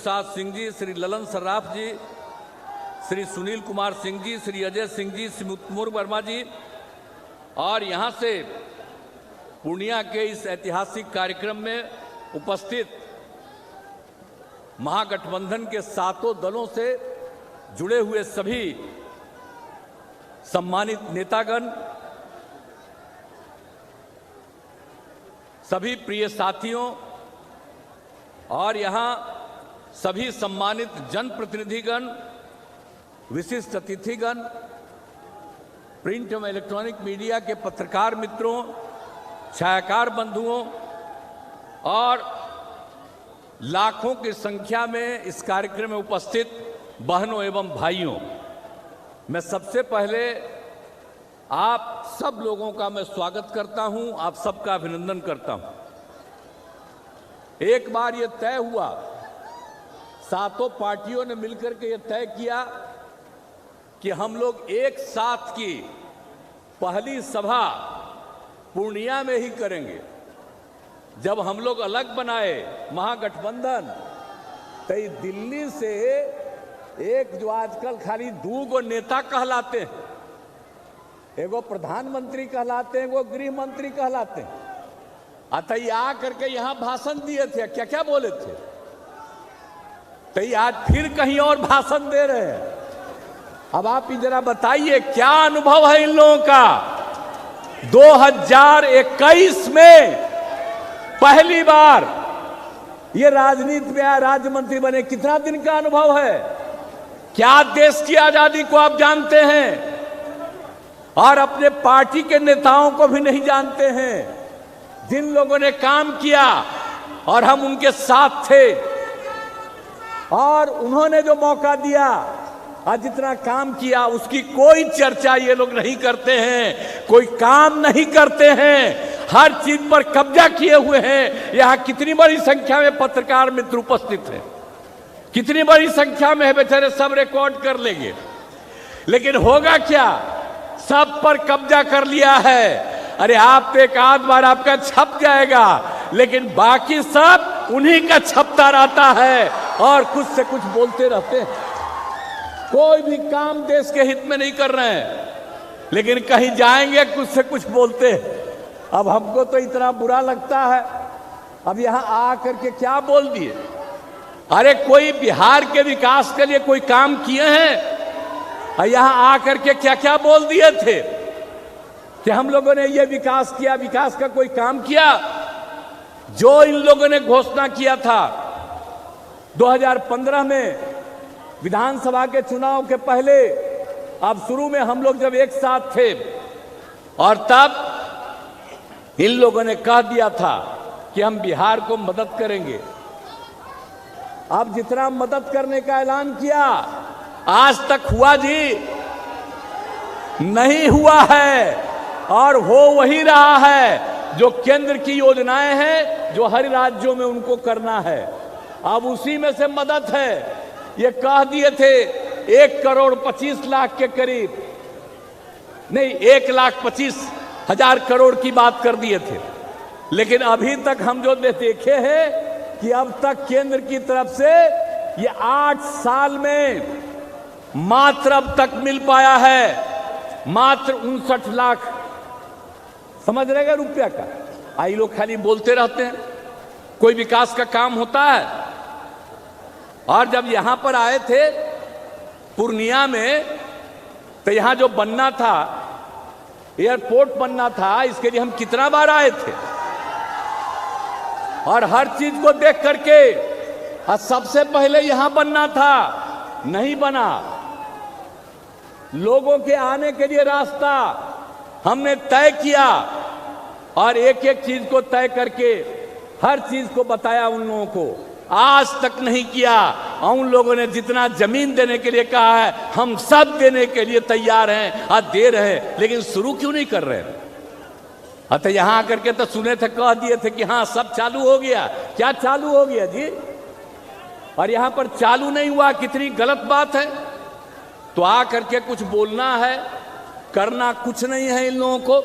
प्रसाद सिंह जी, श्री ललन सर्राफ जी, श्री सुनील कुमार सिंह जी, श्री अजय सिंह जी, श्री मुतमुर वर्मा जी, और यहाँ से पूर्णिया के इस ऐतिहासिक कार्यक्रम में उपस्थित महागठबंधन के सातों दलों से जुड़े हुए सभी सम्मानित नेतागण, सभी प्रिय साथियों और यहाँ सभी सम्मानित जनप्रतिनिधिगण, विशिष्ट अतिथिगण, प्रिंट एवं इलेक्ट्रॉनिक मीडिया के पत्रकार मित्रों, छायाकार बंधुओं और लाखों की संख्या में इस कार्यक्रम में उपस्थित बहनों एवं भाइयों, मैं सबसे पहले आप सब लोगों का मैं स्वागत करता हूं, आप सबका अभिनंदन करता हूं। एक बार यह तय हुआ, सातों पार्टियों ने मिलकर के यह तय किया कि हम लोग एक साथ की पहली सभा पूर्णिया में ही करेंगे। जब हम लोग अलग बनाए महागठबंधन, तो दिल्ली से एक जो आजकल खाली दो गो नेता कहलाते हैं, एगो प्रधानमंत्री कहलाते हैं, एगो गृह मंत्री कहलाते हैं, अतः आ करके यहां भाषण दिए थे, क्या क्या बोले थे, तो आज फिर कहीं और भाषण दे रहे हैं। अब आप जरा बताइए क्या अनुभव है इन लोगों का। 2021 में पहली बार ये राजनीति में आया, राज्य मंत्री बने, कितना दिन का अनुभव है, क्या देश की आजादी को आप जानते हैं और अपने पार्टी के नेताओं को भी नहीं जानते हैं, जिन लोगों ने काम किया और हम उनके साथ थे और उन्होंने जो मौका दिया और जितना काम किया उसकी कोई चर्चा ये लोग नहीं करते हैं, कोई काम नहीं करते हैं, हर चीज पर कब्जा किए हुए हैं। यहां कितनी बड़ी संख्या में पत्रकार मित्र उपस्थित हैं, कितनी बड़ी संख्या में है, बेचारे सब रिकॉर्ड कर लेंगे, लेकिन होगा क्या, सब पर कब्जा कर लिया है। अरे आप तो एक आध बार आपका छप जाएगा, लेकिन बाकी सब उन्हीं का छपता रहता है और कुछ से कुछ बोलते रहते हैं। कोई भी काम देश के हित में नहीं कर रहे हैं, लेकिन कहीं जाएंगे कुछ से कुछ बोलते हैं। अब हमको तो इतना बुरा लगता है, अब यहां आकर के क्या बोल दिए। अरे कोई बिहार के विकास के लिए कोई काम किए हैं, यहां आकर के क्या क्या बोल दिए थे कि हम लोगों ने ये विकास किया, विकास का कोई काम किया। जो इन लोगों ने घोषणा किया था 2015 में विधानसभा के चुनाव के पहले, अब शुरू में हम लोग जब एक साथ थे और तब इन लोगों ने कह दिया था कि हम बिहार को मदद करेंगे। अब जितना मदद करने का ऐलान किया, आज तक हुआ जी नहीं हुआ है और हो वही रहा है जो केंद्र की योजनाएं हैं, जो हर राज्यों में उनको करना है। अब उसी में से मदद है। ये कह दिए थे 1,25,00,000 के करीब, नहीं 1,25,000 करोड़ की बात कर दिए थे, लेकिन अभी तक हम जो देखे हैं कि अब तक केंद्र की तरफ से ये 8 साल में मात्र अब तक मिल पाया है मात्र 59 लाख, समझ रहेगा, रुपया का। आई लोग खाली बोलते रहते हैं, कोई विकास का काम होता है। और जब यहां पर आए थे पूर्णिया में, तो यहां जो बनना था, एयरपोर्ट बनना था, इसके लिए हम कितना बार आए थे और हर चीज को देख करके, और सबसे पहले यहां बनना था, नहीं बना। लोगों के आने के लिए रास्ता हमने तय किया और एक एक चीज को तय करके हर चीज को बताया उन लोगों को। आज तक नहीं किया। उन लोगों ने जितना जमीन देने के लिए कहा है, हम सब देने के लिए तैयार हैं, आज दे रहे हैं, लेकिन शुरू क्यों नहीं कर रहे हैं? अतः यहां आकर के तो सुने थे, कह दिए थे कि हाँ सब चालू हो गया। क्या चालू हो गया जी? और यहां पर चालू नहीं हुआ, कितनी गलत बात है। तो आकर के कुछ बोलना है, करना कुछ नहीं है इन लोगों को।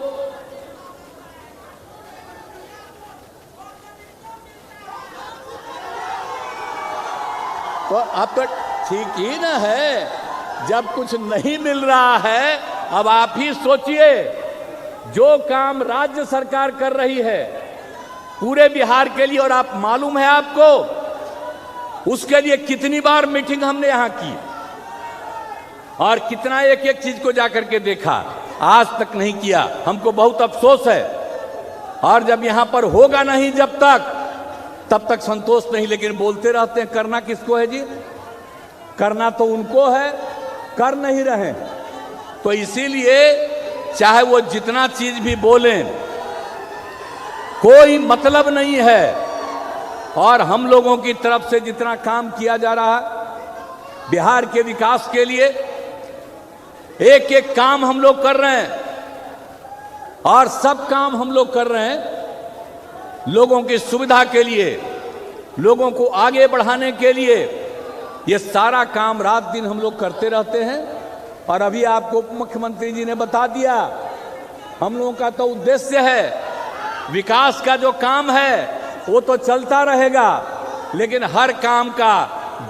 तो अब तो ठीक ही ना है, जब कुछ नहीं मिल रहा है। अब आप ही सोचिए, जो काम राज्य सरकार कर रही है पूरे बिहार के लिए, और आप मालूम है आपको उसके लिए कितनी बार मीटिंग हमने यहां की और कितना एक एक चीज को जाकर के देखा, आज तक नहीं किया। हमको बहुत अफसोस है। और जब यहां पर होगा नहीं जब तक, तब तक संतोष नहीं, लेकिन बोलते रहते हैं। करना किसको है जी? करना तो उनको है, कर नहीं रहे। तो इसीलिए चाहे वो जितना चीज भी बोलें, कोई मतलब नहीं है। और हम लोगों की तरफ से जितना काम किया जा रहा है बिहार के विकास के लिए, एक एक काम हम लोग कर रहे हैं, और सब काम हम लोग कर रहे हैं लोगों की सुविधा के लिए, लोगों को आगे बढ़ाने के लिए। ये सारा काम रात दिन हम लोग करते रहते हैं। और अभी आपको उप मुख्यमंत्री जी ने बता दिया, हम लोगों का तो उद्देश्य है, विकास का जो काम है वो तो चलता रहेगा, लेकिन हर काम का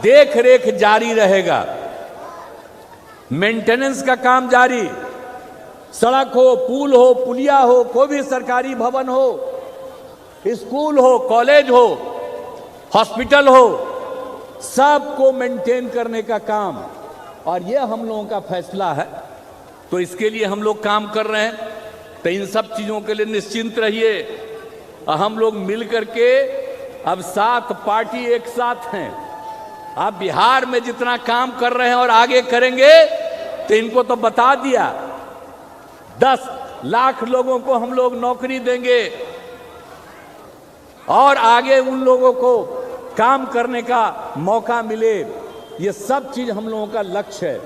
देख रेख जारी रहेगा, मेंटेनेंस का काम जारी। सड़क हो, पुल हो, पुलिया हो, कोई भी सरकारी भवन हो, स्कूल हो, कॉलेज हो, हॉस्पिटल हो, सबको मेंटेन करने का काम। और ये हम लोगों का फैसला है, तो इसके लिए हम लोग काम कर रहे हैं। तो इन सब चीजों के लिए निश्चिंत रहिए। हम लोग मिल करके अब 7 पार्टी एक साथ हैं। आप बिहार में जितना काम कर रहे हैं और आगे करेंगे, तो इनको तो बता दिया, 10 लाख लोगों को हम लोग नौकरी देंगे और आगे उन लोगों को काम करने का मौका मिले। ये सब चीज हम लोगों का लक्ष्य है।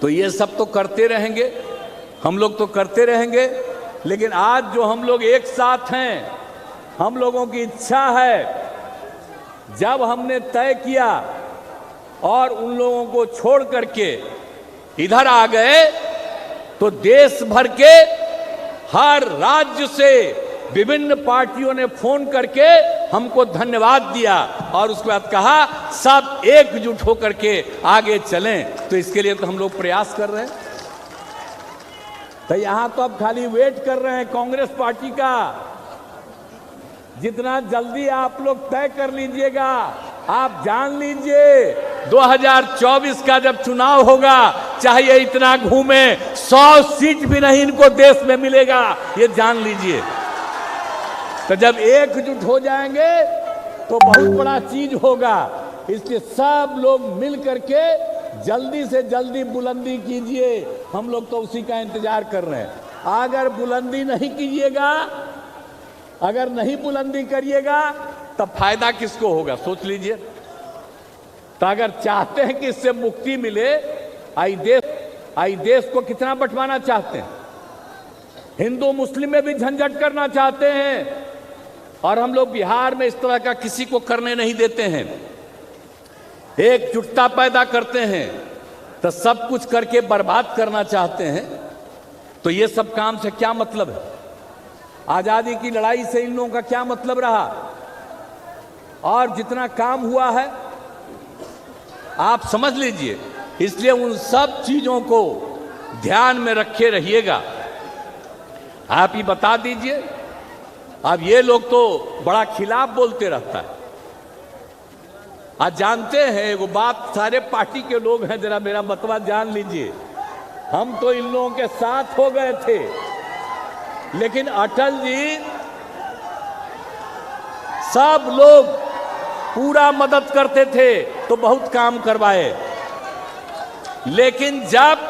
तो ये सब तो करते रहेंगे, हम लोग तो करते रहेंगे। लेकिन आज जो हम लोग एक साथ हैं, हम लोगों की इच्छा है, जब हमने तय किया और उन लोगों को छोड़ करके इधर आ गए, तो देश भर के हर राज्य से विभिन्न पार्टियों ने फोन करके हमको धन्यवाद दिया और उसके बाद कहा सब एकजुट होकर के आगे चलें। तो इसके लिए तो हम लोग प्रयास कर रहे हैं। तो यहां तो अब खाली वेट कर रहे हैं कांग्रेस पार्टी का। जितना जल्दी आप लोग तय कर लीजिएगा, आप जान लीजिए 2024 का जब चुनाव होगा, चाहे ये इतना घूमे, 100 सीट भी नहीं इनको देश में मिलेगा, ये जान लीजिए। तो जब एकजुट हो जाएंगे तो बहुत बड़ा चीज होगा। इसलिए सब लोग मिल करके जल्दी से जल्दी बुलंदी कीजिए। हम लोग तो उसी का इंतजार कर रहे हैं। अगर बुलंदी नहीं कीजिएगा, अगर नहीं बुलंदी करिएगा, तब फायदा किसको होगा सोच लीजिए। तो अगर चाहते हैं कि इससे मुक्ति मिले, आई देश को कितना बंटवाना चाहते हैं, हिंदू मुस्लिम में भी झंझट करना चाहते हैं, और हम लोग बिहार में इस तरह का किसी को करने नहीं देते हैं। एकजुटता पैदा करते हैं, तो सब कुछ करके बर्बाद करना चाहते हैं। तो ये सब काम से क्या मतलब है? आजादी की लड़ाई से इन लोगों का क्या मतलब रहा? और जितना काम हुआ है आप समझ लीजिए। इसलिए उन सब चीजों को ध्यान में रखे रहिएगा। आप ही बता दीजिए। अब ये लोग तो बड़ा खिलाफ बोलते रहता है। आज जानते हैं वो बात, सारे पार्टी के लोग हैं, जरा मेरा मतवा जान लीजिए। हम तो इन लोगों के साथ हो गए थे, लेकिन अटल जी सब लोग पूरा मदद करते थे तो बहुत काम करवाए। लेकिन जब